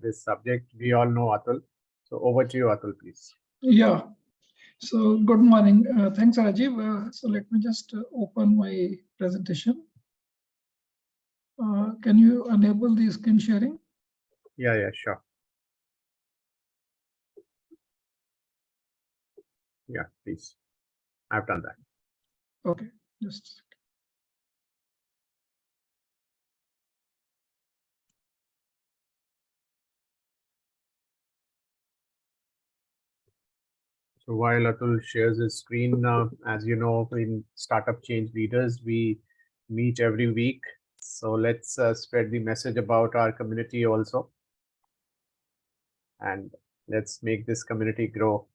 this subject. We all know Atul. So over to you, Atul, please. Yeah. So good morning. Thanks, Rajiv. So let me just open my presentation. Can you enable the screen sharing? Yeah, sure. Yeah, please. I've done that. Okay, just a second. So while Atul shares his screen, as you know, in Startup Change Leaders, we meet every week. So let's spread the message about our community also. And let's make this community grow.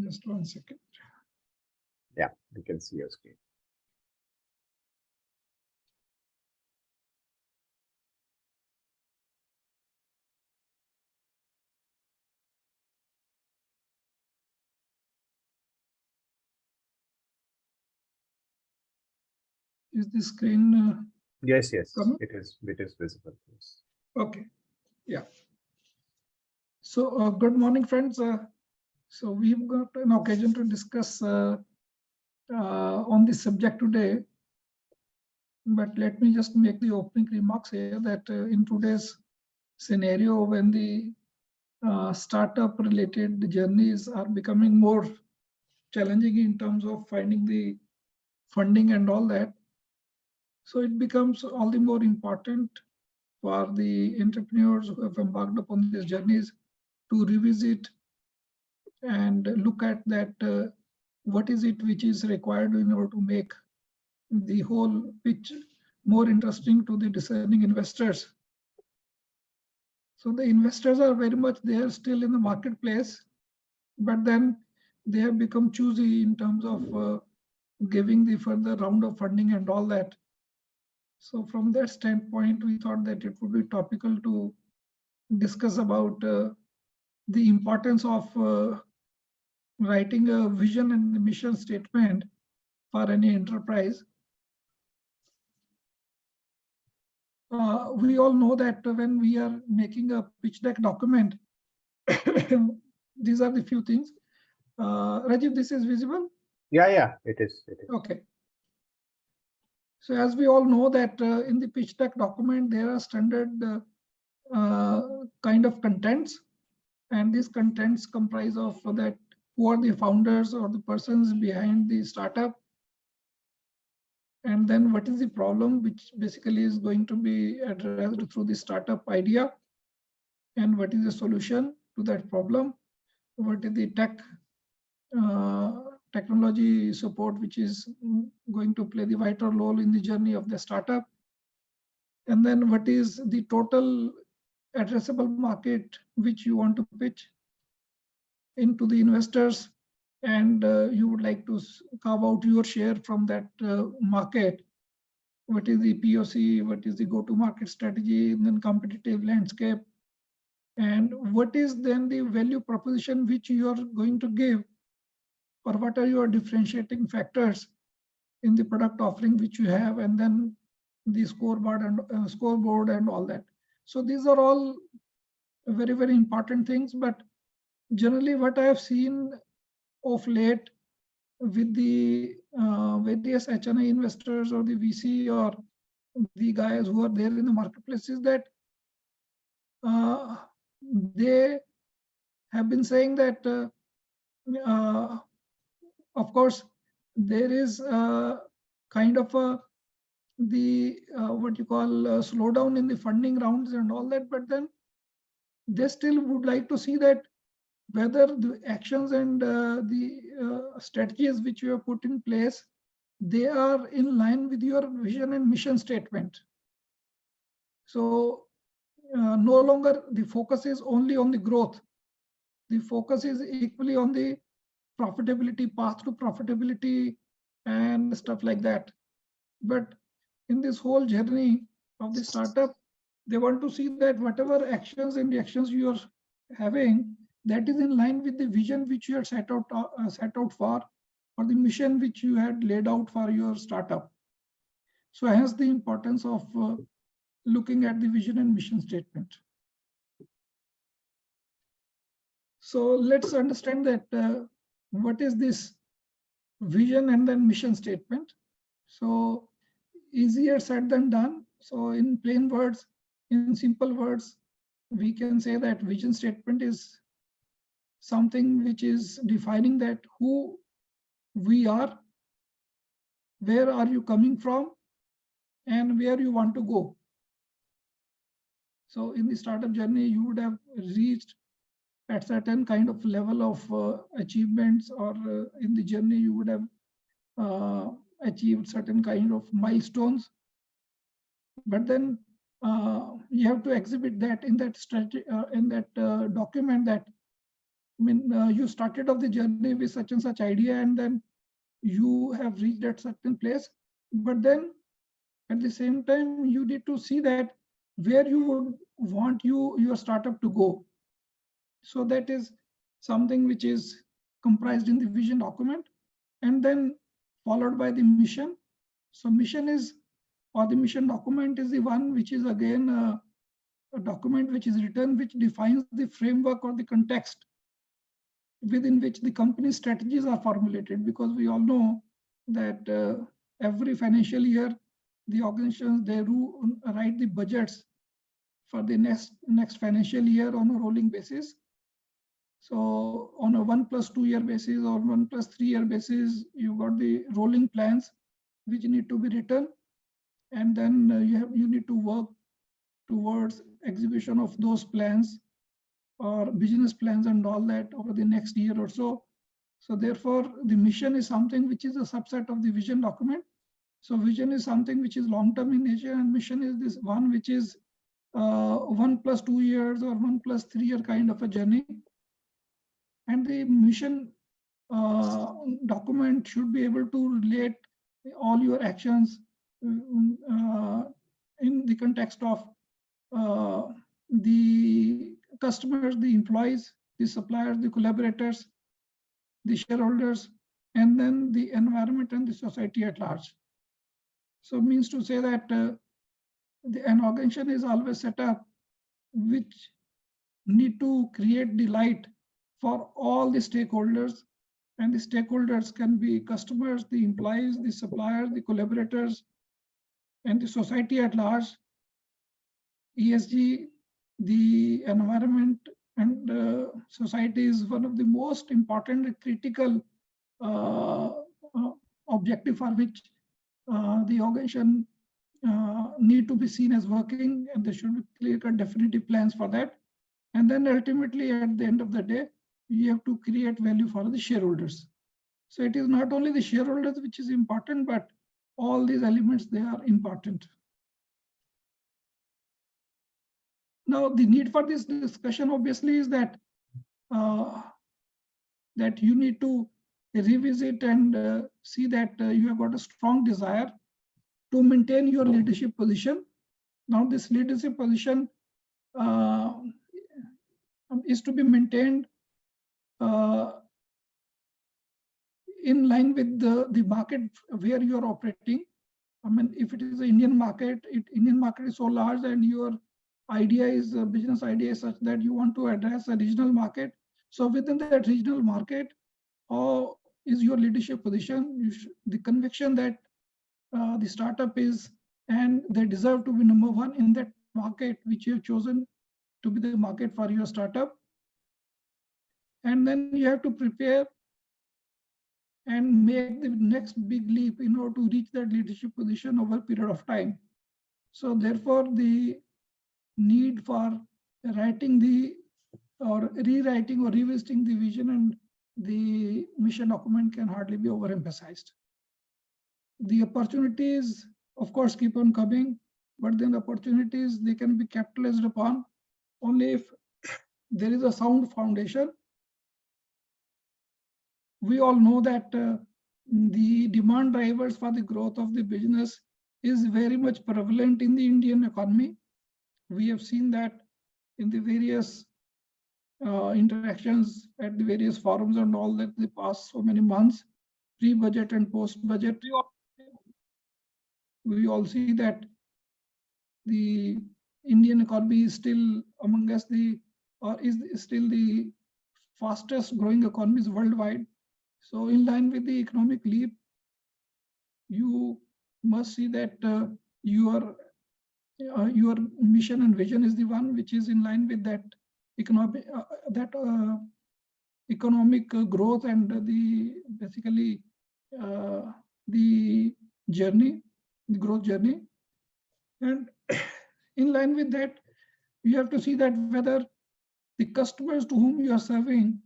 Just 1 second. Yeah, we can see your screen. Is the screen? Yes, coming? it is visible. Yes. Okay, yeah. So good morning, friends. So we've got an occasion to discuss on this subject today. But let me just make the opening remarks here that in today's scenario, when the startup related journeys are becoming more challenging in terms of finding the funding and all that, so it becomes all the more important for the entrepreneurs who have embarked upon these journeys to revisit and look at that what is it which is required in order to make the whole pitch more interesting to the discerning investors. So the investors are very much there still in the marketplace, but then they have become choosy in terms of giving the further round of funding and all that. So from that standpoint, we thought that it would be topical to discuss about the importance of writing a vision and the mission statement for any enterprise. We all know that when we are making a pitch deck document, these are the few things. Rajiv, this is visible? Yeah, it is. Okay. So as we all know that in the pitch deck document, there are standard kind of contents, and these contents comprise of that who are the founders or the persons behind the startup, and then what is the problem which basically is going to be addressed through the startup idea, and what is the solution to that problem, what is the technology support which is going to play the vital role in the journey of the startup, and then what is the total addressable market which you want to pitch into the investors, and you would like to carve out your share from that market. What is the POC, what is the go-to-market strategy, and then competitive landscape, and what is then the value proposition which you are going to give, or what are your differentiating factors in the product offering which you have, and then the scoreboard and all that. So these are all very, very important things, but generally what I have seen of late with the various HNI investors or the VC or the guys who are there in the marketplace is that they have been saying that of course there is kind of the what you call slowdown in the funding rounds and all that, but then they still would like to see that whether the actions and the strategies which you have put in place, they are in line with your vision and mission statement. So no longer the focus is only on the growth. The focus is equally on the profitability, path to profitability and stuff like that. But in this whole journey of the startup, they want to see that whatever actions and reactions you are having, that is in line with the vision which you had set out for, or the mission which you had laid out for your startup. So hence the importance of looking at the vision and mission statement. So let's understand that what is this vision and then mission statement. So easier said than done. So in plain words, in simple words, we can say that vision statement is something which is defining that who we are, where are you coming from, and where you want to go. So in the startup journey, you would have reached at certain kind of level of achievements, or in the journey you would have achieved certain kind of milestones. But then you have to exhibit that in that strategy, in that document, that you started off the journey with such and such idea, and then you have reached at certain place. But then at the same time, you need to see that where you would want your startup to go. So that is something which is comprised in the vision document, and then followed by the mission. So mission is, or the mission document is the one which is again a document which is written, which defines the framework or the context within which the company's strategies are formulated. Because we all know that every financial year, the organizations, they write the budgets for the next financial year on a rolling basis. So on a 1+2 year basis or 1+3 year basis, you got the rolling plans which need to be written, and then you need to work towards execution of those plans or business plans and all that over the next year or so. So therefore, the mission is something which is a subset of the vision document. So vision is something which is long-term in nature, and mission is this one which is 1+2 years or 1+3 year kind of a journey. And the mission document should be able to relate all your actions in the context of the customers, the employees, the suppliers, the collaborators, the shareholders, and then the environment and the society at large. So it means to say that an organization is always set up which need to create delight for all the stakeholders, and the stakeholders can be customers, the employees, the suppliers, the collaborators, and the society at large. ESG, the environment and society is one of the most important and critical objective for which the organization need to be seen as working, and there should be clear-cut definitive plans for that. And then ultimately, at the end of the day, you have to create value for the shareholders. So it is not only the shareholders which is important, but all these elements, they are important. Now, the need for this discussion obviously is that that you need to revisit and see that you have got a strong desire to maintain your leadership position. Now, this leadership position is to be maintained in line with the market where you are operating. I mean, if it is the Indian market, Indian market is so large, and your idea is a business idea is such that you want to address a regional market. So within that regional market, how is your leadership position? The conviction that the startup is, and they deserve to be number one in that market which you have chosen to be the market for your startup. And then you have to prepare and make the next big leap in order to reach that leadership position over a period of time. So therefore, the need for writing or rewriting or revisiting the vision and the mission document can hardly be overemphasized. The opportunities, of course, keep on coming, but then the opportunities, they can be capitalized upon only if there is a sound foundation. We all know that the demand drivers for the growth of the business is very much prevalent in the Indian economy. We have seen that in the various interactions at the various forums and all that the past so many months, pre-budget and post-budget. we all see that the Indian economy is still among us is still the fastest growing economies worldwide. So in line with the economic leap, you must see that your mission and vision is the one which is in line with that economic economic growth and the basically the journey, the growth journey. And in line with that, you have to see that whether the customers to whom you are serving,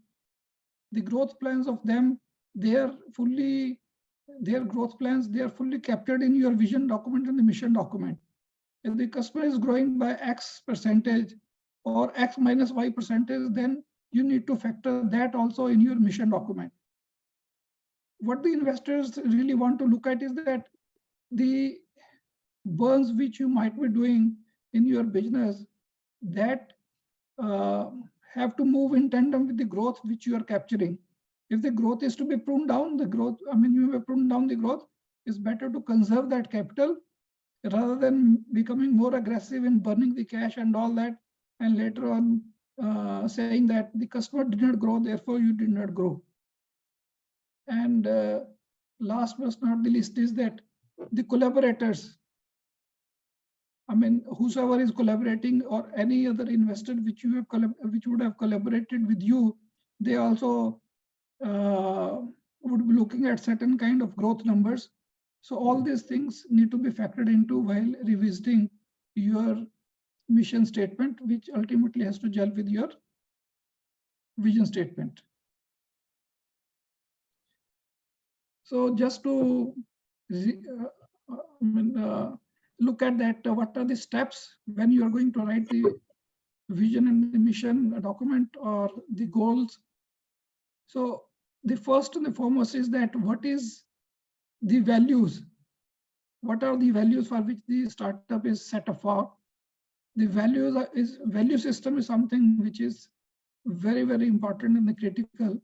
the growth plans of them, their growth plans, they are fully captured in your vision document and the mission document. If the customer is growing by X percentage or X minus Y percentage, then you need to factor that also in your mission document. What the investors really want to look at is that the burns which you might be doing in your business that have to move in tandem with the growth which you are capturing. If the growth is to be pruned down, you have pruned down the growth, it's better to conserve that capital rather than becoming more aggressive in burning the cash and all that, and later on saying that the customer did not grow, therefore you did not grow. And last but not the least is that the collaborators, whosoever is collaborating or any other investor which would have collaborated with you, they also would be looking at certain kind of growth numbers. So all these things need to be factored into while revisiting your mission statement, which ultimately has to gel with your vision statement. So just to look at that, what are the steps when you are going to write the vision and the mission document or the goals? So the first and the foremost is that what is the values? What are the values for which the startup is set up for? The value system is something which is very, very important and critical.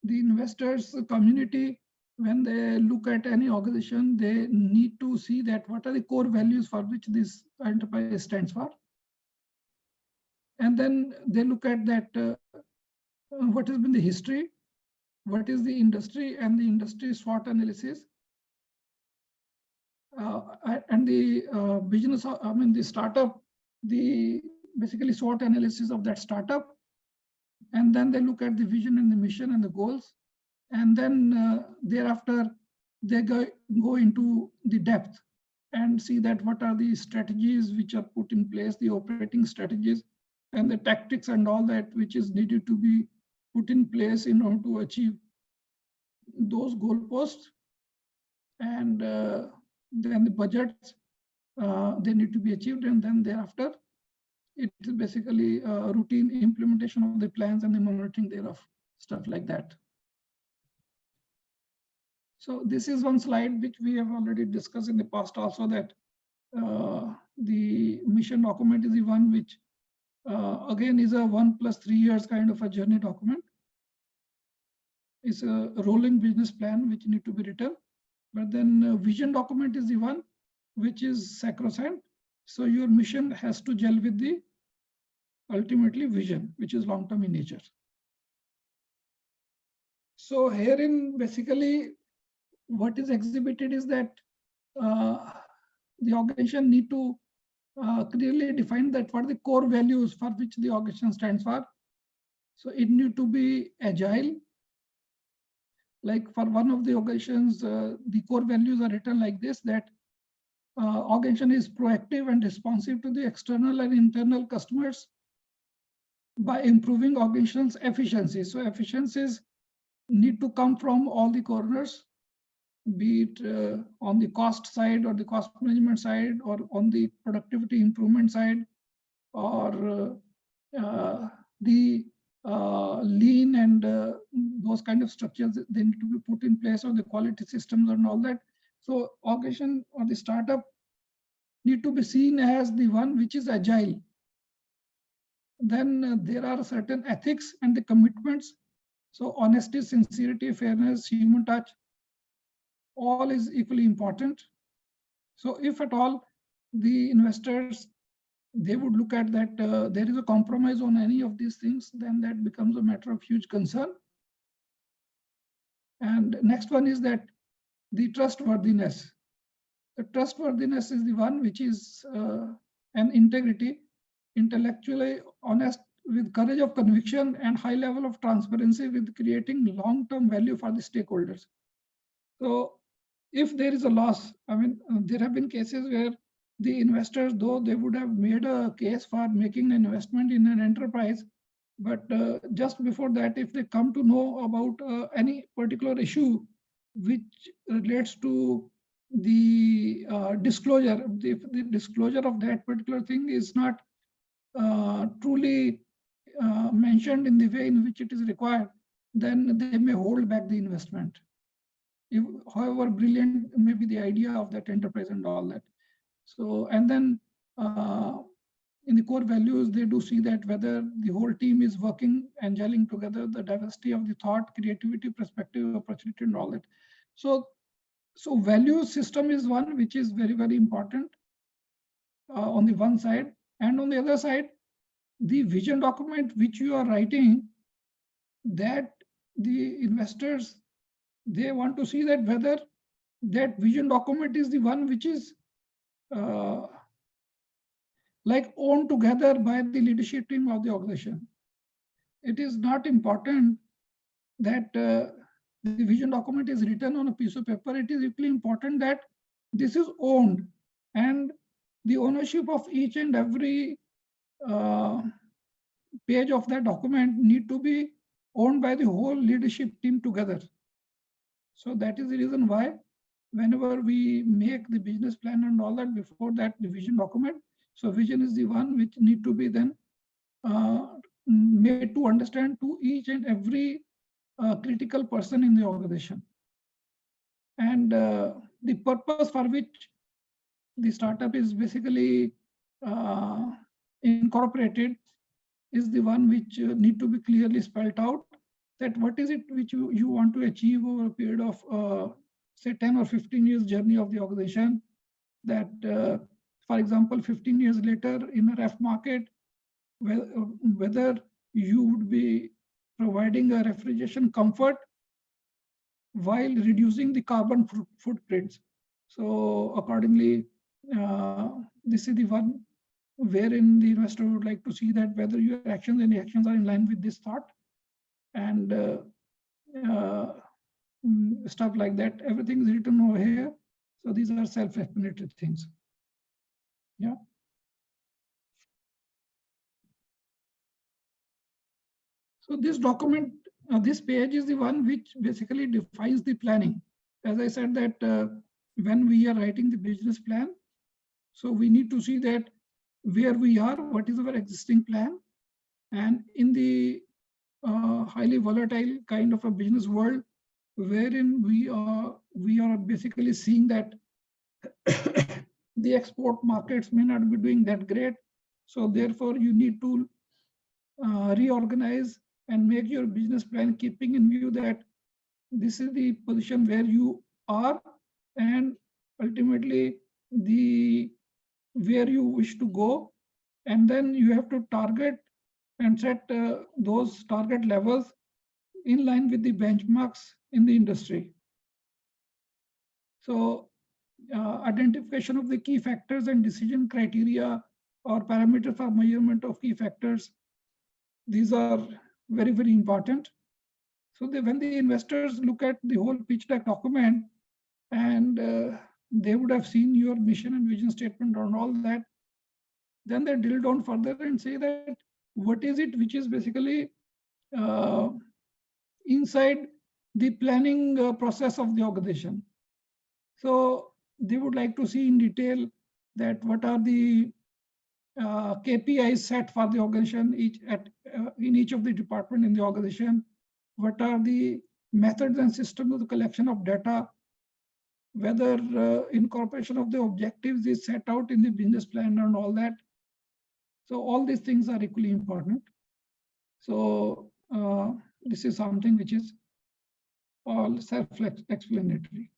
The investors community, when they look at any organization, they need to see that what are the core values for which this enterprise stands for. And then they look at that what has been the history, what is the industry and the industry SWOT analysis. And the business, the startup, the basically SWOT analysis of that startup. And then they look at the vision and the mission and the goals. And then thereafter, they go into the depth and see that what are the strategies which are put in place, the operating strategies and the tactics and all that which is needed to be put in place in order to achieve those goalposts. And then the budgets, they need to be achieved. And then thereafter, it is basically routine implementation of the plans and the monitoring thereof, stuff like that. So this is one slide which we have already discussed in the past also, that the mission document is the one which again is a 1+3 years kind of a journey document. It's a rolling business plan which need to be written. But then vision document is the one which is sacrosanct. So your mission has to gel with the ultimately vision, which is long-term in nature. So herein basically what is exhibited is that the organization need to clearly define that what are the core values for which the organization stands for. So it need to be agile. Like for one of the organizations, the core values are written like this, that organization is proactive and responsive to the external and internal customers by improving organization's efficiency. So efficiencies need to come from all the corners, be it on the cost side or the cost management side, or on the productivity improvement side, or the lean and those kind of structures, they need to be put in place, or the quality systems and all that. So organization or the startup need to be seen as the one which is agile. Then there are certain ethics and the commitments. So honesty, sincerity, fairness, human touch, all is equally important. So if at all the investors, they would look at that there is a compromise on any of these things, then that becomes a matter of huge concern. And next one is that the trustworthiness. The trustworthiness is the one which is an integrity, intellectually honest, with courage of conviction and high level of transparency, with creating long-term value for the stakeholders. So if there is a loss, I mean, there have been cases where the investors, though they would have made a case for making an investment in an enterprise, but just before that, if they come to know about any particular issue which relates to the disclosure, if the disclosure of that particular thing is not truly mentioned in the way in which it is required, then they may hold back the investment. If, however brilliant may be the idea of that enterprise and all that. So, and then in the core values, they do see that whether the whole team is working and gelling together, the diversity of the thought, creativity, perspective, opportunity, and all that. So value system is one which is very, very important on the one side. And on the other side, the vision document which you are writing, that the investors, they want to see that whether that vision document is the one which is like owned together by the leadership team of the organization. It is not important that the vision document is written on a piece of paper. It is equally important that this is owned, and the ownership of each and every page of that document need to be owned by the whole leadership team together. So that is the reason why whenever we make the business plan and all that, before that the vision document, so vision is the one which need to be then made to understand to each and every critical person in the organization. And the purpose for which the startup is basically incorporated is the one which need to be clearly spelled out, that what is it which you want to achieve over a period of say 10 or 15 years journey of the organization. That for example, 15 years later in a ref market, whether you would be providing a refrigeration comfort while reducing the carbon footprints. So accordingly, this is the one wherein the investor would like to see that whether your actions and actions are in line with this thought, and stuff like that. Everything is written over here. So these are self-explanatory things. Yeah. So this document, this page is the one which basically defines the planning. As I said that when we are writing the business plan, so we need to see that where we are, what is our existing plan, and in the highly volatile kind of a business world, wherein we are basically seeing that the export markets may not be doing that great. So therefore, you need to reorganize and make your business plan keeping in view that this is the position where you are, and ultimately the where you wish to go, and then you have to target and set those target levels in line with the benchmarks in the industry. So identification of the key factors and decision criteria or parameters for measurement of key factors, these are very, very important. So when the investors look at the whole pitch deck document, and they would have seen your mission and vision statement and all that, then they drill down further and say that what is it which is basically inside the planning process of the organization. So they would like to see in detail that what are the KPIs set for the organization in each of the department in the organization. What are the methods and systems of the collection of data, whether incorporation of the objectives is set out in the business plan and all that. So all these things are equally important. So this is something which is all self-explanatory.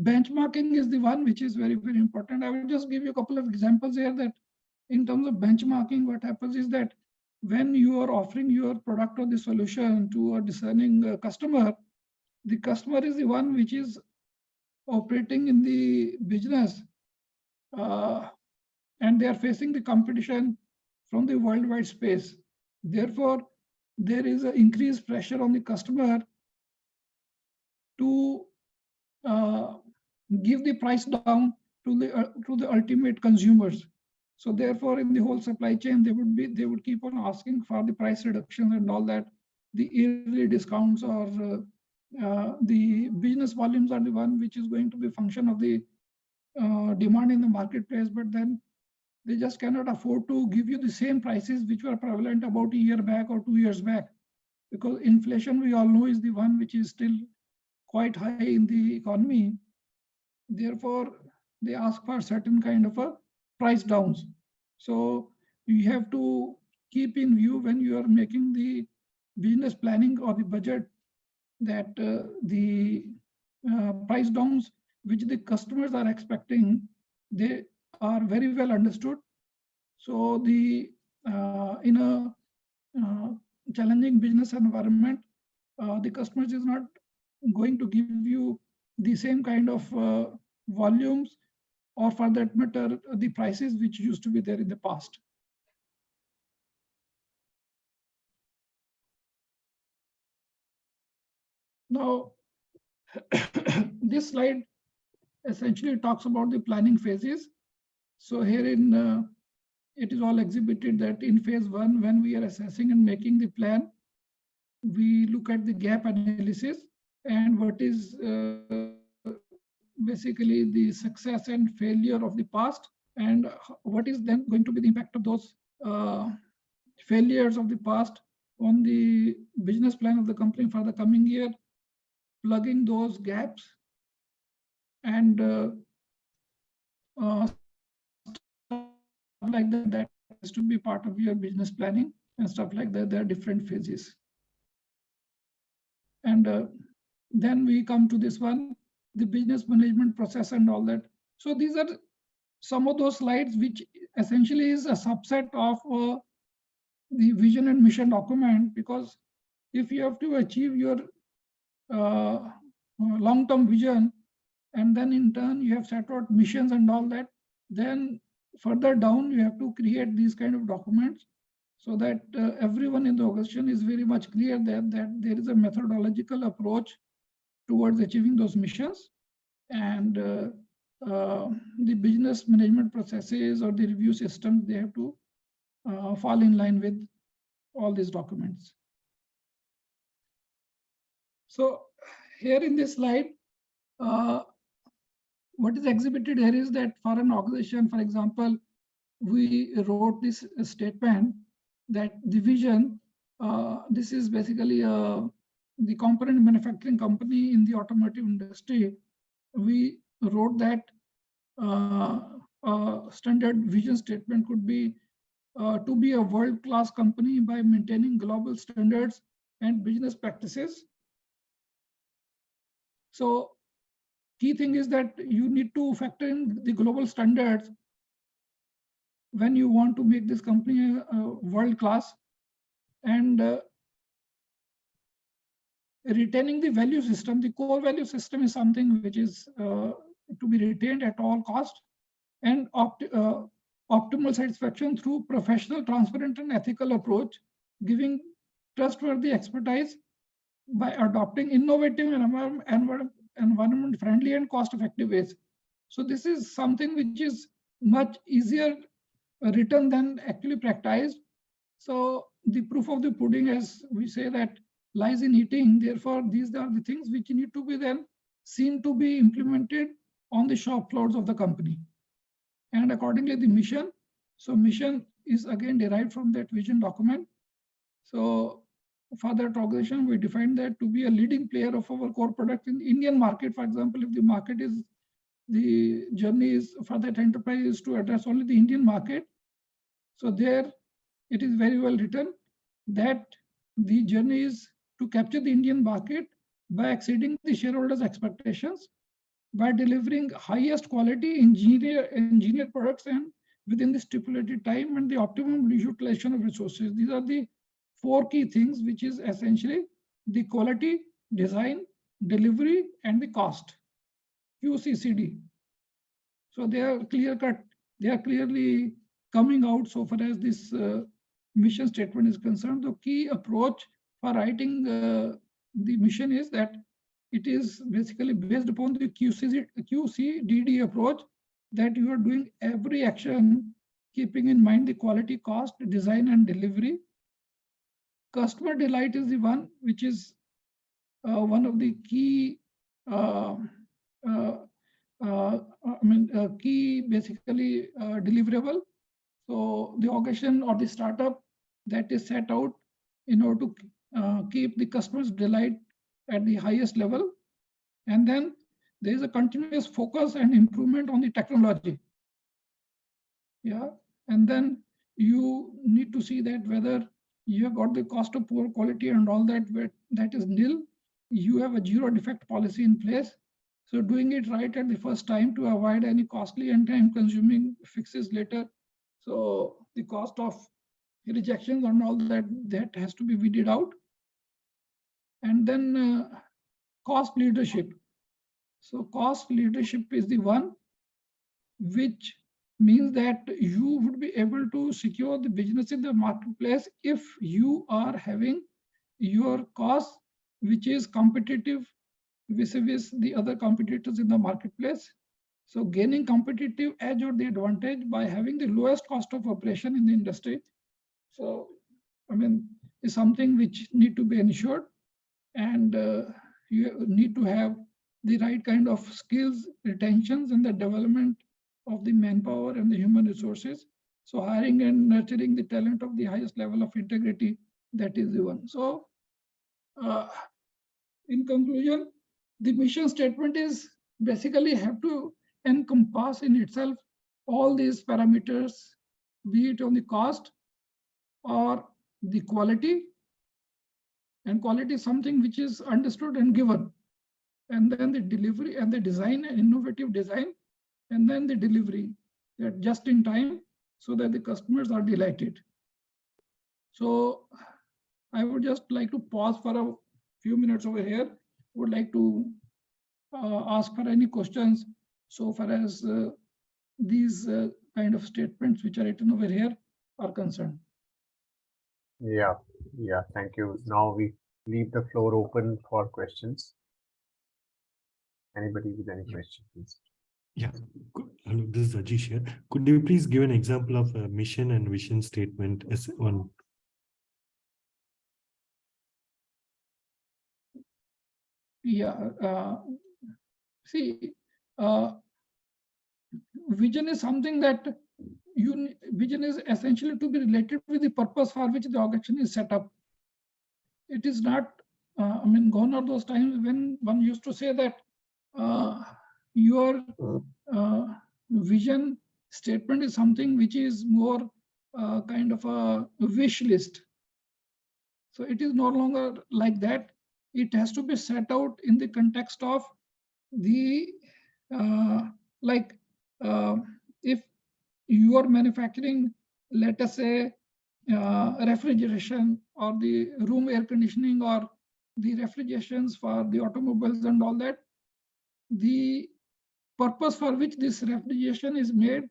benchmarking is the one which is very, very important. I will just give you a couple of examples here that in terms of benchmarking, what happens is that when you are offering your product or the solution to a discerning customer, the customer is the one which is operating in the business, and they are facing the competition from the worldwide space. Therefore, there is an increased pressure on the customer to give the price down to the ultimate consumers. So therefore, in the whole supply chain, they would keep on asking for the price reductions and all that. The yearly discounts or the business volumes are the one which is going to be a function of the demand in the marketplace. But then they just cannot afford to give you the same prices which were prevalent about a year back or 2 years back, because inflation, we all know, is the one which is still quite high in the economy. Therefore, they ask for certain kind of a price downs. So you have to keep in view when you are making the business planning or the budget that the price downs which the customers are expecting, they are very well understood. So the in a challenging business environment, the customers is not going to give you the same kind of volumes, or for that matter, the prices which used to be there in the past. Now, this slide essentially talks about the planning phases. So herein, it is all exhibited that in phase 1, when we are assessing and making the plan, we look at the gap analysis and what is basically the success and failure of the past, and what is then going to be the impact of those failures of the past on the business plan of the company for the coming year, plugging those gaps, and stuff like that. That has to be part of your business planning and stuff like that. There are different phases. And then we come to this one, the business management process and all that. So these are some of those slides which essentially is a subset of the vision and mission document, because if you have to achieve your long-term vision, and then in turn you have set out missions and all that, then further down you have to create these kind of documents so that everyone in the organization is very much clear that there is a methodological approach towards achieving those missions, and the business management processes or the review systems, they have to fall in line with all these documents. So here in this slide, what is exhibited here is that for an organization, for example, we wrote this statement that the vision, this is basically the component manufacturing company in the automotive industry. We wrote that standard vision statement could be to be a world-class company by maintaining global standards and business practices. So key thing is that you need to factor in the global standards when you want to make this company world-class, and retaining the value system. The core value system is something which is to be retained at all cost, and optimal satisfaction through professional, transparent, and ethical approach, giving trustworthy expertise by adopting innovative and environment friendly and cost effective ways. So this is something which is much easier written than actually practiced. So the proof of the pudding, as we say, that lies in eating. Therefore, these are the things which need to be then seen to be implemented on the shop floors of the company. And accordingly, the mission. So mission is again derived from that vision document. So for that organization, we defined that to be a leading player of our core product in the Indian market. For example, if the market is, the journey is for that enterprise is to address only the Indian market. So there it is very well written that the journey is to capture the Indian market by exceeding the shareholders' expectations by delivering highest quality engineered products and within the stipulated time and the optimum utilization of resources. These are the 4 key things, which is essentially the quality, design, delivery, and the cost, QCCD. So they are clear cut. They are clearly coming out so far as this mission statement is concerned. The key approach for writing the mission is that it is basically based upon the QCDD approach, that you are doing every action keeping in mind the quality, cost, design, and delivery. Customer delight is the one which is one of the key key basically deliverable. So the organization or the startup that is set out in order to keep the customer's delight at the highest level. And then there is a continuous focus and improvement on the technology. Yeah. And then you need to see that whether you have got the cost of poor quality and all that, that is nil. You have a 0 defect policy in place. So doing it right at the first time to avoid any costly and time consuming fixes later. So the cost of rejections and all that has to be weeded out. And then cost leadership. So cost leadership is the one which means that you would be able to secure the business in the marketplace if you are having your cost, which is competitive vis-a-vis the other competitors in the marketplace. So gaining competitive edge or the advantage by having the lowest cost of operation in the industry. So, I mean, is something which need to be ensured, and you need to have the right kind of skills, retentions, and the development of the manpower and the human resources. So hiring and nurturing the talent of the highest level of integrity, that is the one. So in conclusion, the mission statement is basically have to encompass in itself all these parameters, be it on the cost or the quality. And quality is something which is understood and given. And then the delivery and the design and innovative design, and then the delivery that just in time so that the customers are delighted. So I would just like to pause for a few minutes over here. Would like to ask for any questions so far as these kind of statements which are written over here are concerned. Yeah, thank you. Now we leave the floor open for questions. Anybody with any questions, please? Yeah, hello, this is Rajiv here. Could you please give an example of a mission and vision statement as one? Yeah, see, vision is something that vision is essentially to be related with the purpose for which the organization is set up. It is not, I mean, gone are those times when one used to say that your vision statement is something which is more kind of a wish list. So it is no longer like that. It has to be set out in the context of the if you are manufacturing, let us say, refrigeration or the room air conditioning or the refrigerations for the automobiles and all that, the purpose for which this refrigeration is made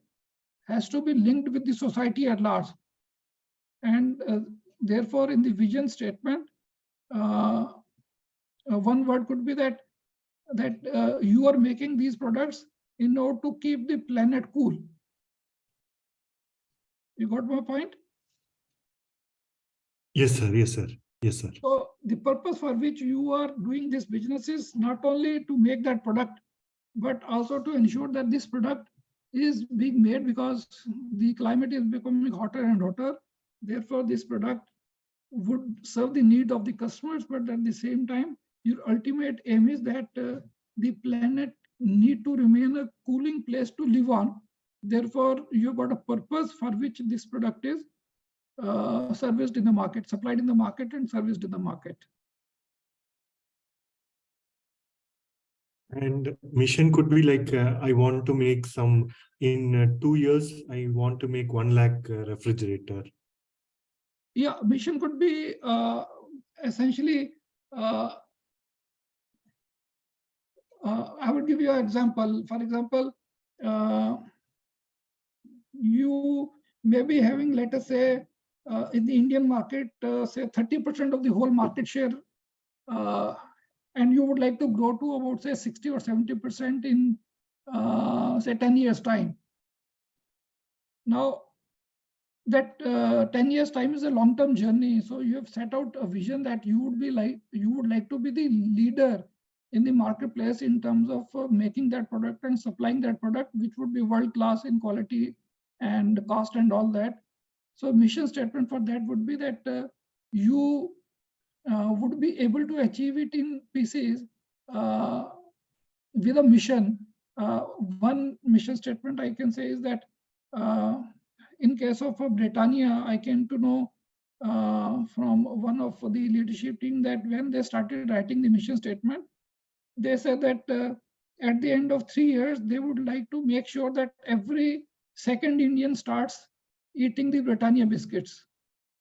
has to be linked with the society at large. And therefore, in the vision statement, one word could be that you are making these products in order to keep the planet cool. You got my point? Yes, sir. Yes, sir. Yes, sir. So the purpose for which you are doing this business is not only to make that product, but also to ensure that this product is being made because the climate is becoming hotter and hotter. Therefore, this product would serve the need of the customers, but at the same time, your ultimate aim is that the planet need to remain a cooling place to live on. Therefore, you've got a purpose for which this product is serviced in the market, supplied in the market, and serviced in the market. And mission could be like, I want to make some, in 2 years, I want to make 1 lakh refrigerator. Yeah, mission could be essentially, I would give you an example. For example, you may be having, let us say, in the Indian market, say 30% of the whole market share, and you would like to grow to about say 60 or 70% in say 10 years time. Now, that 10 years time is a long-term journey. So you have set out a vision that you would like to be the leader in the marketplace in terms of making that product and supplying that product, which would be world-class in quality and cost and all that. So mission statement for that would be that you would be able to achieve it in pieces with a mission. One mission statement I can say is that in case of Britannia, I came to know from one of the leadership team that when they started writing the mission statement, they said that at the end of 3 years, they would like to make sure that every second Indian starts eating the Britannia biscuits.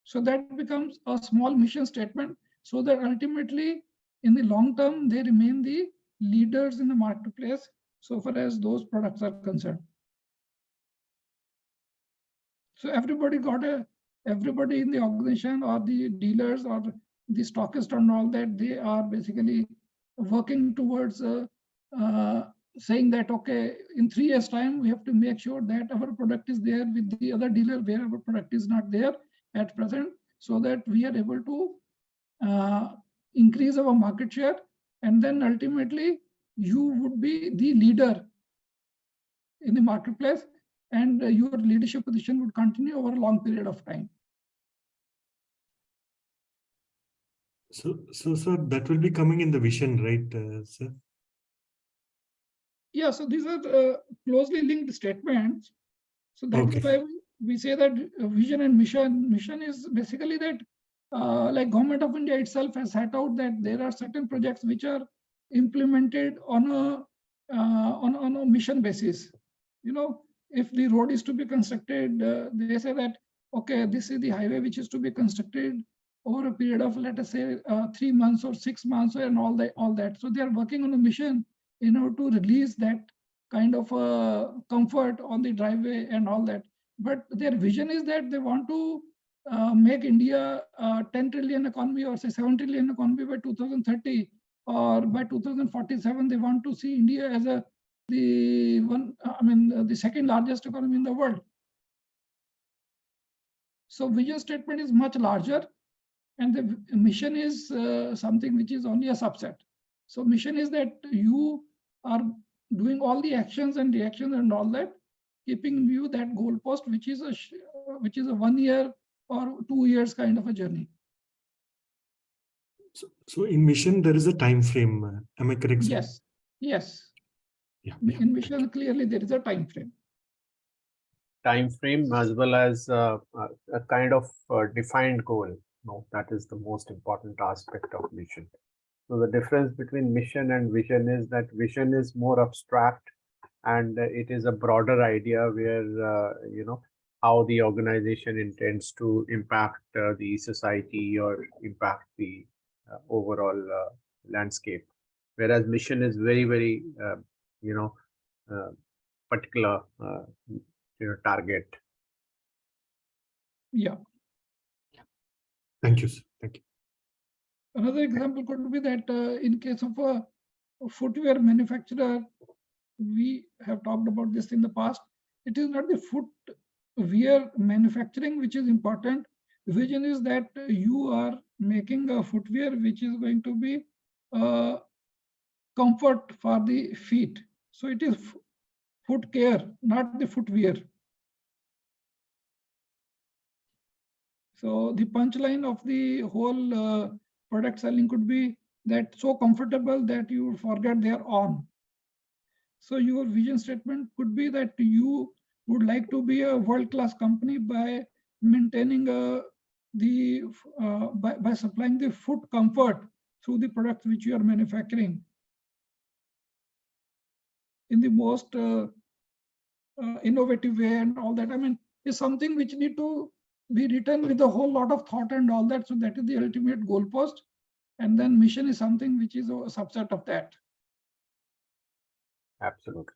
So that becomes a small mission statement, so that ultimately in the long term, they remain the leaders in the marketplace so far as those products are concerned. So everybody in the organization or the dealers or the stockists and all that, they are basically working towards saying that, okay, in 3 years time, we have to make sure that our product is there with the other dealer where our product is not there at present, so that we are able to increase our market share. And then ultimately, you would be the leader in the marketplace, and your leadership position would continue over a long period of time. So sir, that will be coming in the vision, right, sir? Yeah, so these are closely linked statements. So that is why we say that vision and mission. Mission is basically that, like Government of India itself has set out that there are certain projects which are implemented on a mission basis. You know, if the road is to be constructed, they say that, okay, this is the highway which is to be constructed over a period of, let us say, 3 months or 6 months and all that. So they are working on a mission in order to release that kind of comfort on the driveway and all that. But their vision is that they want to make India a 10 trillion economy or say 7 trillion economy by 2030, or by 2047 they want to see India as the second largest economy in the world. So vision statement is much larger, and the mission is something which is only a subset. So mission is that you are doing all the actions and reactions and all that, keeping in view that goalpost, which is a 1 year or 2 years kind of a journey. So in mission, there is a time frame. Am I correct, sir? Yes. Yeah. In mission, clearly there is a time frame. Time frame as well as a kind of defined goal. No, that is the most important aspect of mission. So the difference between mission and vision is that vision is more abstract, and it is a broader idea where how the organization intends to impact the society or impact the overall landscape, whereas mission is very, very particular target. Yeah. Thank you, sir. Thank you. Another example could be that in case of a footwear manufacturer, we have talked about this in the past. It is not the footwear manufacturing which is important. The vision is that you are making a footwear which is going to be comfort for the feet. So it is foot care, not the footwear. So the punchline of the whole product selling could be that so comfortable that you forget they are on. So your vision statement could be that you would like to be a world-class company by maintaining by supplying the foot comfort through the products which you are manufacturing. in the most innovative way and all that. I mean, is something which need to be written with a whole lot of thought and all that. So that is the ultimate goalpost. And then mission is something which is a subset of that. Absolutely.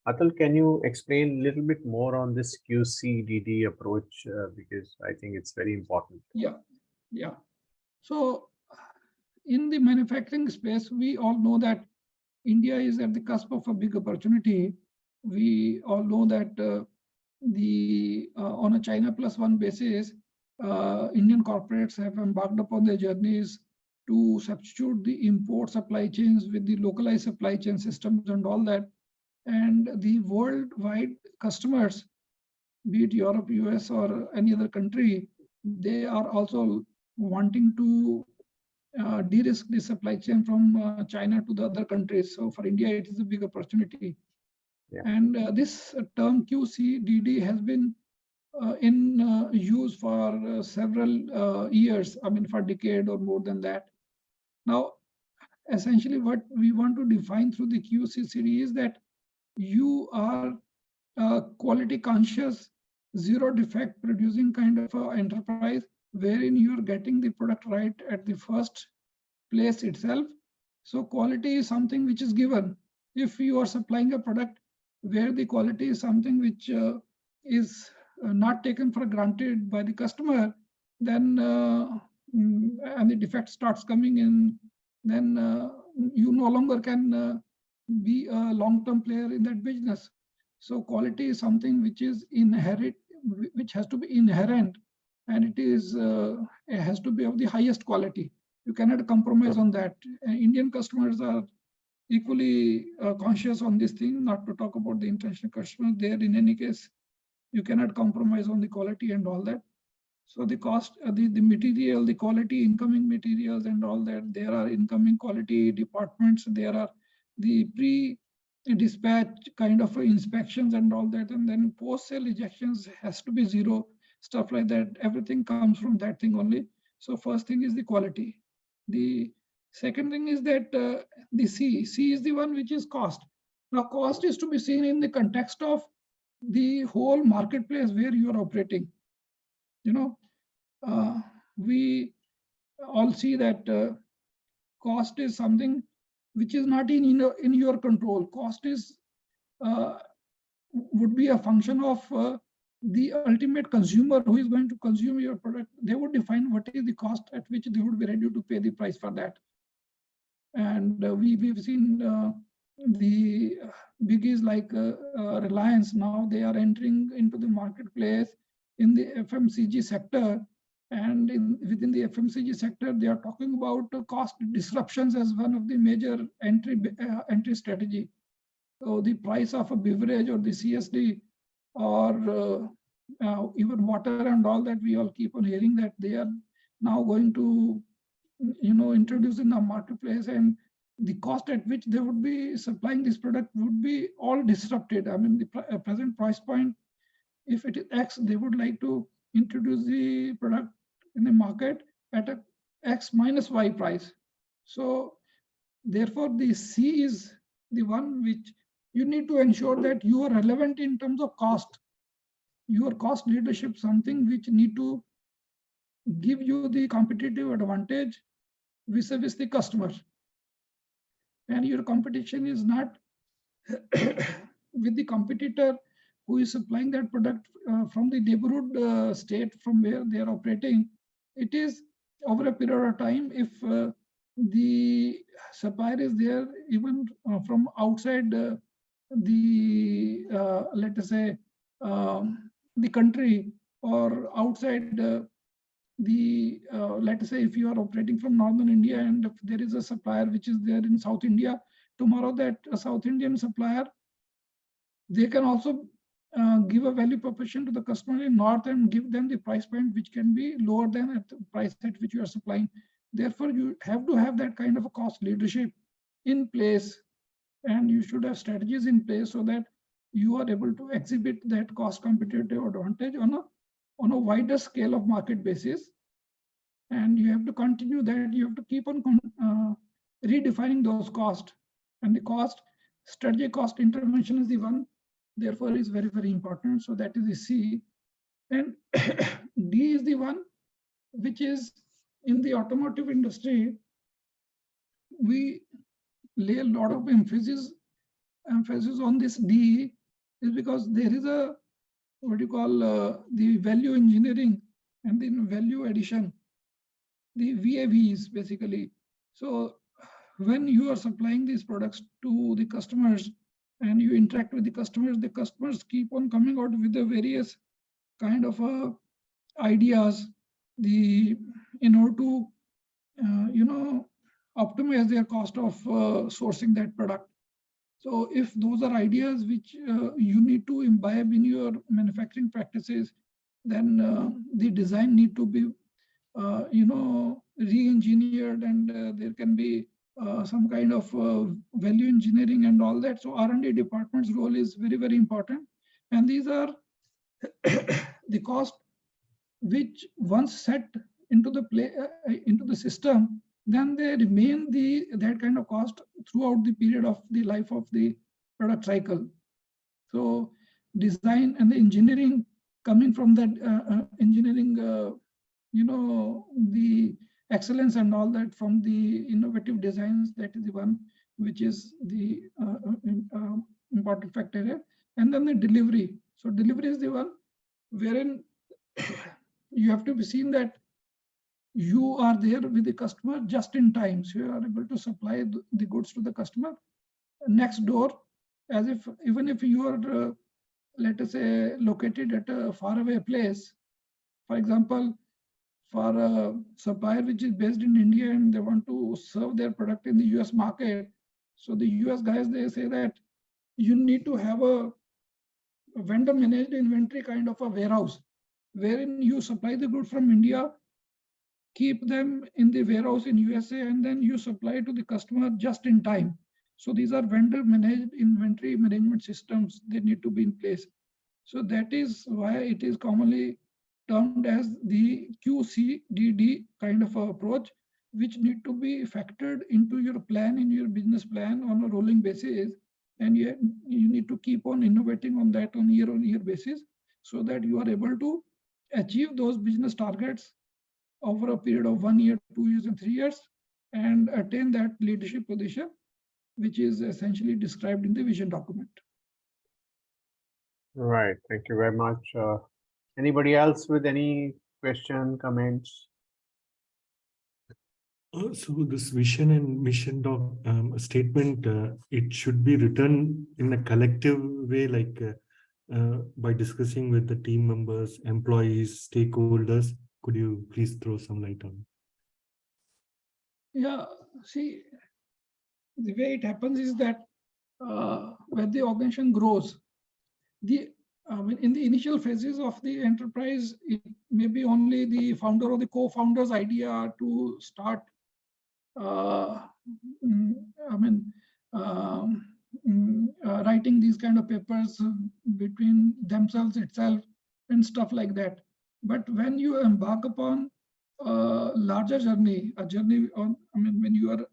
Atul, can you explain a little bit more on this QCDD approach? Because I think it's very important. Yeah. So in the manufacturing space, we all know that India is at the cusp of a big opportunity. We all know that on a China plus one basis, Indian corporates have embarked upon their journeys to substitute the import supply chains with the localized supply chain systems and all that. And the worldwide customers, be it Europe, US, or any other country, they are also wanting to de-risk the supply chain from China to the other countries. So for India, it is a big opportunity. Yeah. And this term QCDD has been in use for several years, I mean, for a decade or more than that. Now, essentially what we want to define through the QCCD is that you are a quality conscious, zero defect producing kind of enterprise, wherein you're getting the product right at the first place itself. So quality is something which is given. If you are supplying a product where the quality is something which is not taken for granted by the customer, then and the defect starts coming in, then you no longer can be a long-term player in that business. So quality is something which is inherent, which has to be inherent, and it has to be of the highest quality. You cannot compromise on that. Indian customers are equally conscious on this thing, not to talk about the international customers. There, in any case, you cannot compromise on the quality and all that. So the cost, the material, the quality, incoming materials and all that, there are incoming quality departments, there are the pre-dispatch kind of inspections and all that, and then post-sale ejections has to be zero, stuff like that. Everything comes from that thing only. So first thing is the quality. The second thing is that the C is the one which is cost. Now cost is to be seen in the context of the whole marketplace where you are operating. You know, we all see that cost is something which is not in your control. Cost is would be a function of the ultimate consumer who is going to consume your product. They would define what is the cost at which they would be ready to pay the price for that. And we've seen the biggies like Reliance. Now they are entering into the marketplace in the FMCG sector, and within the FMCG sector, they are talking about cost disruptions as one of the major entry strategy. So the price of a beverage or the CSD or even water and all that, we all keep on hearing that they are now going to, introduce in the marketplace, and the cost at which they would be supplying this product would be all disrupted. I mean, the present price point, if it is X, they would like to introduce the product in the market at a X minus Y price. So therefore, the C is the one which you need to ensure that you are relevant in terms of cost. Your cost leadership, something which need to give you the competitive advantage vis-a-vis the customer. And your competition is not with the competitor who is supplying that product from the neighborhood state from where they are operating. It is over a period of time, if the supplier is there even from outside let us say, the country, or outside let us say, if you are operating from northern India and if there is a supplier which is there in South India, tomorrow that South Indian supplier, they can also give a value proposition to the customer in north and give them the price point which can be lower than at the price at which you are supplying. Therefore, you have to have that kind of a cost leadership in place, and you should have strategies in place so that you are able to exhibit that cost competitive advantage on a wider scale of market basis. And you have to continue that. You have to keep on redefining those costs. And the strategic cost intervention is the one, therefore is very, very important. So that is the C. And D is the one which is in the automotive industry, we lay a lot of emphasis on this D, is because there is a, what you call the value engineering and the value addition, the VAVs basically. So when you are supplying these products to the customers and you interact with the customers keep on coming out with the various kind of ideas, in order to optimize their cost of sourcing that product. So if those are ideas which you need to imbibe in your manufacturing practices, then the design need to be re-engineered, and there can be some kind of value engineering and all that. So R&D department's role is very, very important. And these are the cost which once set into the system, then they remain that kind of cost throughout the period of the life of the product cycle. So design and the engineering coming from that engineering, the excellence and all that from the innovative designs, that is the one which is the important factor here. And then the delivery. So delivery is the one wherein you have to be seen that you are there with the customer just in time. So you are able to supply the goods to the customer next door, as if even if you are, let us say, located at a faraway place. For example, for a supplier which is based in India and they want to serve their product in the US market. So the US guys, they say that you need to have a vendor managed inventory kind of a warehouse, wherein you supply the goods from India, keep them in the warehouse in USA, and then you supply to the customer just in time. So these are vendor managed inventory management systems. They need to be in place. So that is why it is commonly termed as the QCDD kind of approach, which need to be factored into your plan, in your business plan on a rolling basis. And you need to keep on innovating on that on year basis, so that you are able to achieve those business targets over a period of 1 year, 2 years, and 3 years, and attain that leadership position, which is essentially described in the vision document. Right. Thank you very much. Anybody else with any question, comments? So this vision and mission statement, it should be written in a collective way, like by discussing with the team members, employees, stakeholders. Could you please throw some light on? Yeah, see, the way it happens is that when the organization grows, in the initial phases of the enterprise, it may be only the founder or the co-founder's idea to start writing these kind of papers between themselves itself and stuff like that. But when you embark upon a larger journey, when you are,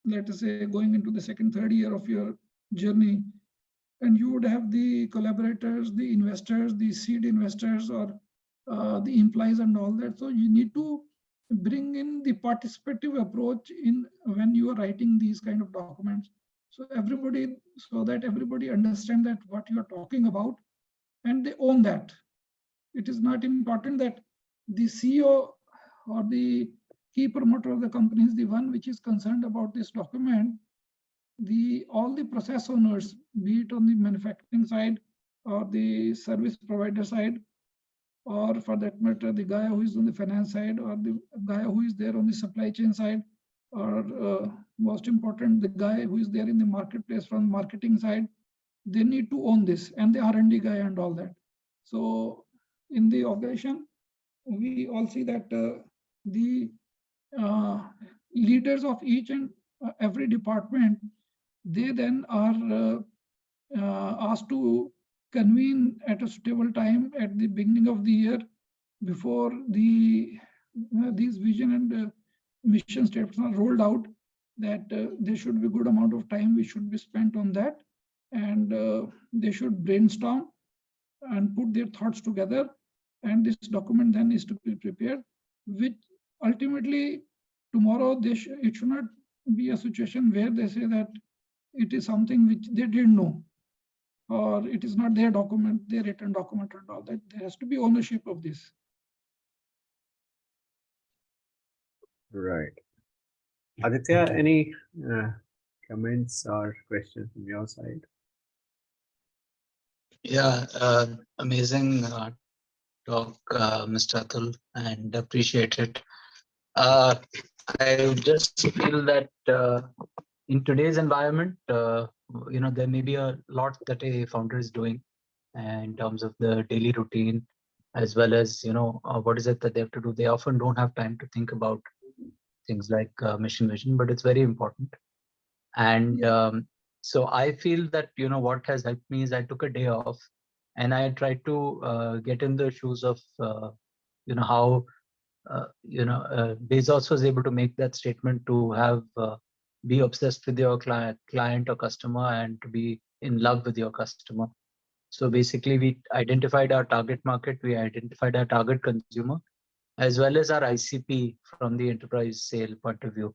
let us say, going into the second, third year of your journey, and you would have the collaborators, the investors, the seed investors, or the employees and all that. So you need to bring in the participative approach in when you are writing these kind of documents. So that everybody understand that what you are talking about, and they own that. It is not important that the CEO or the key promoter of the company is the one which is concerned about this document. All the process owners, be it on the manufacturing side or the service provider side, or for that matter, the guy who is on the finance side, or the guy who is there on the supply chain side, or most important, the guy who is there in the marketplace from marketing side, they need to own this, and the R&D guy and all that. So in the organization, we all see that the leaders of each and every department, they then are asked to convene at a suitable time at the beginning of the year, before these vision and mission statements are rolled out. that there should be good amount of time which should be spent on that, and they should brainstorm and put their thoughts together, and this document then is to be prepared, which ultimately tomorrow it should not be a situation where they say that it is something which they didn't know, or it is not their document, their written document and all that. There has to be ownership of this. Right. Aditya, any comments or questions from your side? Yeah, amazing talk, Mr. Atul, and appreciate it. I just feel that in today's environment, there may be a lot that a founder is doing in terms of the daily routine, as well as, what is it that they have to do. They often don't have time to think about things like mission vision, but it's very important. And so I feel that, what has helped me is I took a day off and I tried to get in the shoes of, how, Bezos was able to make that statement to have, be obsessed with your client or customer and to be in love with your customer. So basically we identified our target market, we identified our target consumer, as well as our ICP from the enterprise sale point of view.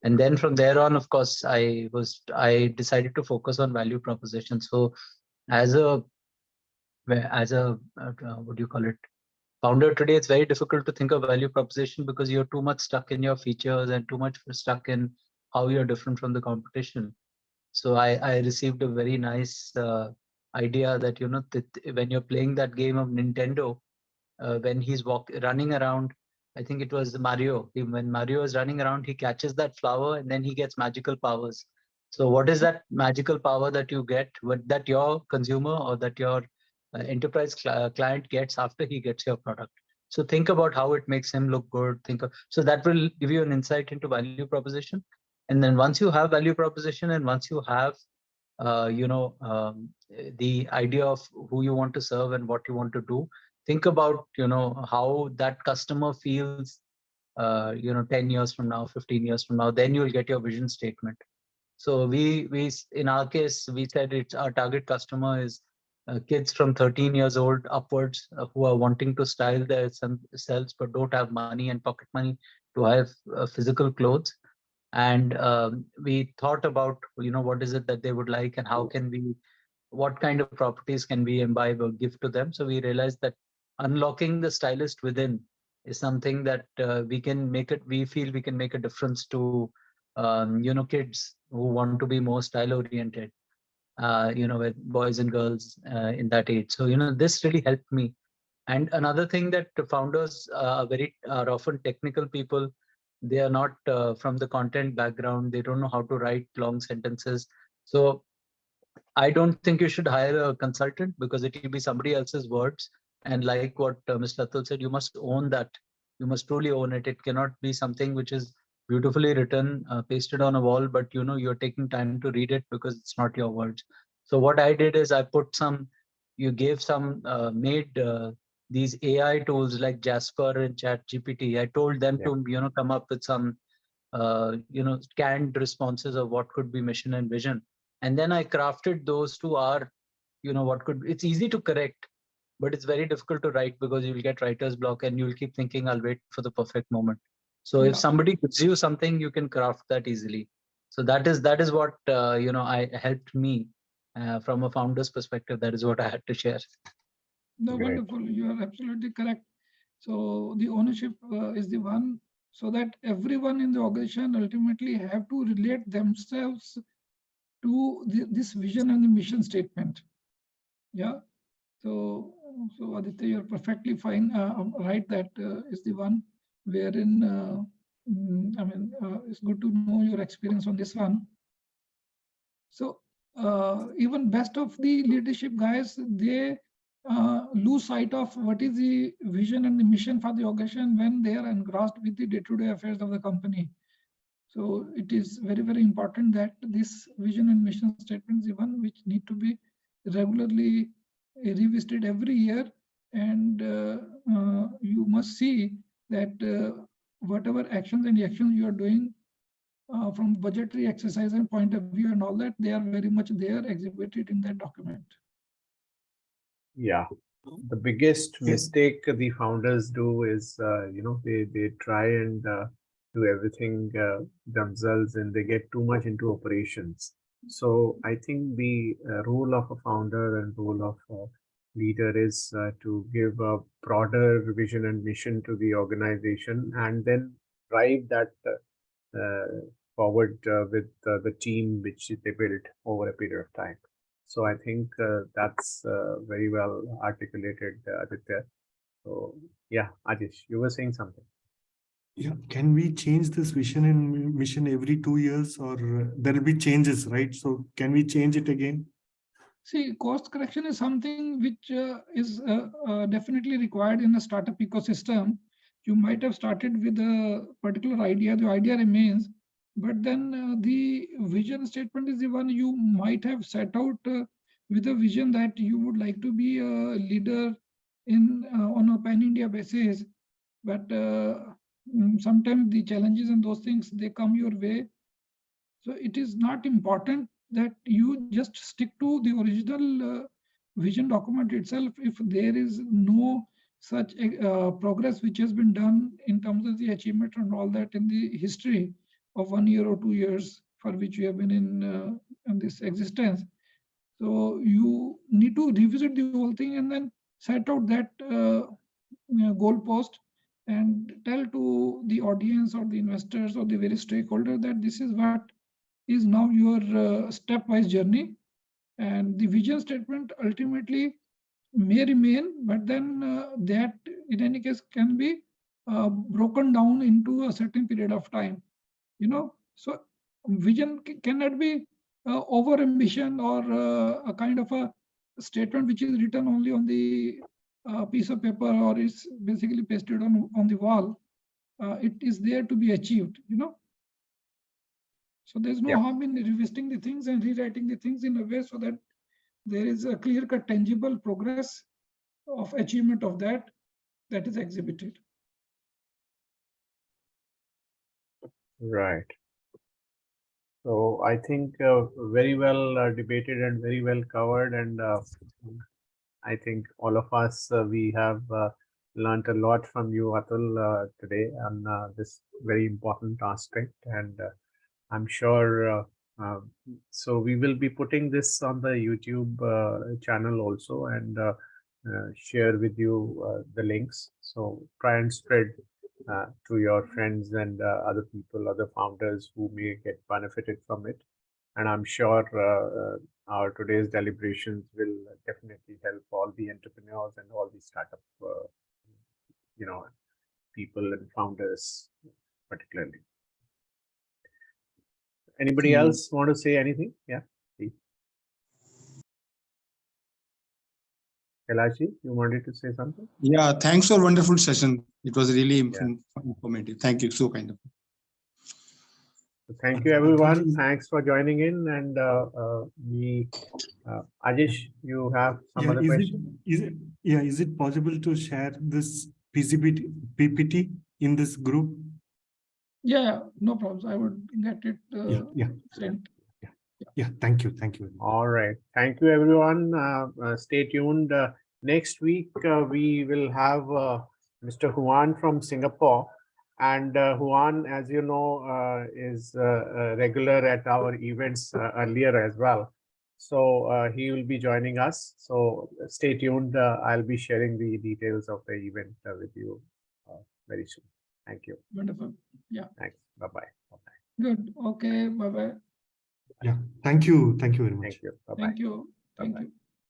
And then from there on, of course, I decided to focus on value proposition. So as a what do you call it, founder today, it's very difficult to think of value proposition because you're too much stuck in your features and too much stuck in how you're different from the competition. So I received a very nice idea that, when you're playing that game of Nintendo, when he's running around, I think it was Mario. When Mario is running around, he catches that flower and then he gets magical powers. So what is that magical power that you get, that your consumer or that your enterprise client gets after he gets your product? So think about how it makes him look good. So that will give you an insight into value proposition. And then once you have value proposition and once you have the idea of who you want to serve and what you want to do, think about how that customer feels 10 years from now, 15 years from now. Then you'll get your vision statement. So we in our case, we said it's our target customer is kids from 13 years old upwards who are wanting to style themselves but don't have money and pocket money to have physical clothes. And we thought about what is it that they would like and how can we, what kind of properties can we imbibe or give to them. So we realized that unlocking the stylist within is something that we feel we can make a difference to kids who want to be more style oriented, with boys and girls in that age. So this really helped me. And another thing that the founders are often technical people. They are not from the content background. They don't know how to write long sentences. So I don't think you should hire a consultant because it will be somebody else's words. And like what Mr. Atul said, you must own that. You must truly own it. It cannot be something which is beautifully written, pasted on a wall, but you're taking time to read it because it's not your words. So what I did is I put made these AI tools like Jasper and ChatGPT. I told them to, come up with some, canned responses of what could be mission and vision. And then I crafted those to our, it's easy to correct, but it's very difficult to write because you'll get writer's block and you'll keep thinking, I'll wait for the perfect moment. So if somebody gives you something, you can craft that easily. So that is what, I helped me from a founder's perspective. That is what I had to share. No, wonderful. You are absolutely correct. So the ownership is the one, so that everyone in the organization ultimately have to relate themselves to this vision and the mission statement. Yeah. So Aditya, you're perfectly fine. Right, that is the one wherein it's good to know your experience on this one. So even best of the leadership guys, they lose sight of what is the vision and the mission for the organization when they are engrossed with the day-to-day affairs of the company. So it is very, very important that this vision and mission statement is the one which need to be regularly revisited every year. And you must see that whatever actions and actions you are doing from budgetary exercise and point of view and all that, they are very much there exhibited in that document. Yeah. The biggest mistake the founders do is, they try and do everything themselves, and they get too much into operations. So I think the role of a founder and role of a leader is to give a broader vision and mission to the organization, and then drive that forward with the team which they built over a period of time. So I think that's very well articulated, Aditya. So yeah, Ajish, you were saying something. Yeah, can we change this vision and mission every 2 years, or there will be changes, right? So can we change it again? See, course correction is something which is definitely required in a startup ecosystem. You might have started with a particular idea, the idea remains, but then the vision statement is the one you might have set out with a vision that you would like to be a leader in on a pan-India basis. But sometimes the challenges and those things, they come your way. So it is not important that you just stick to the original vision document itself if there is no such progress which has been done in terms of the achievement and all that in the history of 1 year or 2 years for which we have been in this existence. So you need to revisit the whole thing and then set out that goal post and tell to the audience or the investors or the various stakeholders that this is what is now your stepwise journey, and the vision statement ultimately may remain, but then that in any case can be broken down into a certain period of time, so vision cannot be over ambition or a kind of a statement which is written only on the piece of paper or is basically pasted on the wall. It is there to be achieved. So there's no harm in revisiting the things and rewriting the things in a way so that there is a clear-cut, tangible progress of achievement of that is exhibited. Right. So I think very well debated and very well covered, and I think all of us we have learned a lot from you, Atul, today on this very important aspect, and I'm sure. So we will be putting this on the YouTube channel also, and share with you the links. So try and spread to your friends and other people, other founders who may get benefited from it. And I'm sure our today's deliberations will definitely help all the entrepreneurs and all the startup, people and founders particularly. Anybody else want to say anything? Yeah, please. Kailashi, you wanted to say something? Yeah, thanks for a wonderful session. It was really informative. Thank you. So kind of. Thank you, everyone. Thanks for joining in. And Ajish, you have some other question? Is it possible to share this PPT in this group? Yeah, no problems. I would get it sent. Yeah, thank you. Thank you. All right. Thank you, everyone. Stay tuned. Next week, we will have Mr. Juan from Singapore. And Juan, as you know, is regular at our events earlier as well. So he will be joining us. So stay tuned. I'll be sharing the details of the event with you very soon. Thank you. Wonderful. Yeah. Thanks. Bye-bye. Bye-bye. Good. Okay. Bye-bye. Yeah. Thank you. Thank you very much. Thank you. Bye-bye. Thank you. Thank Bye-bye. you.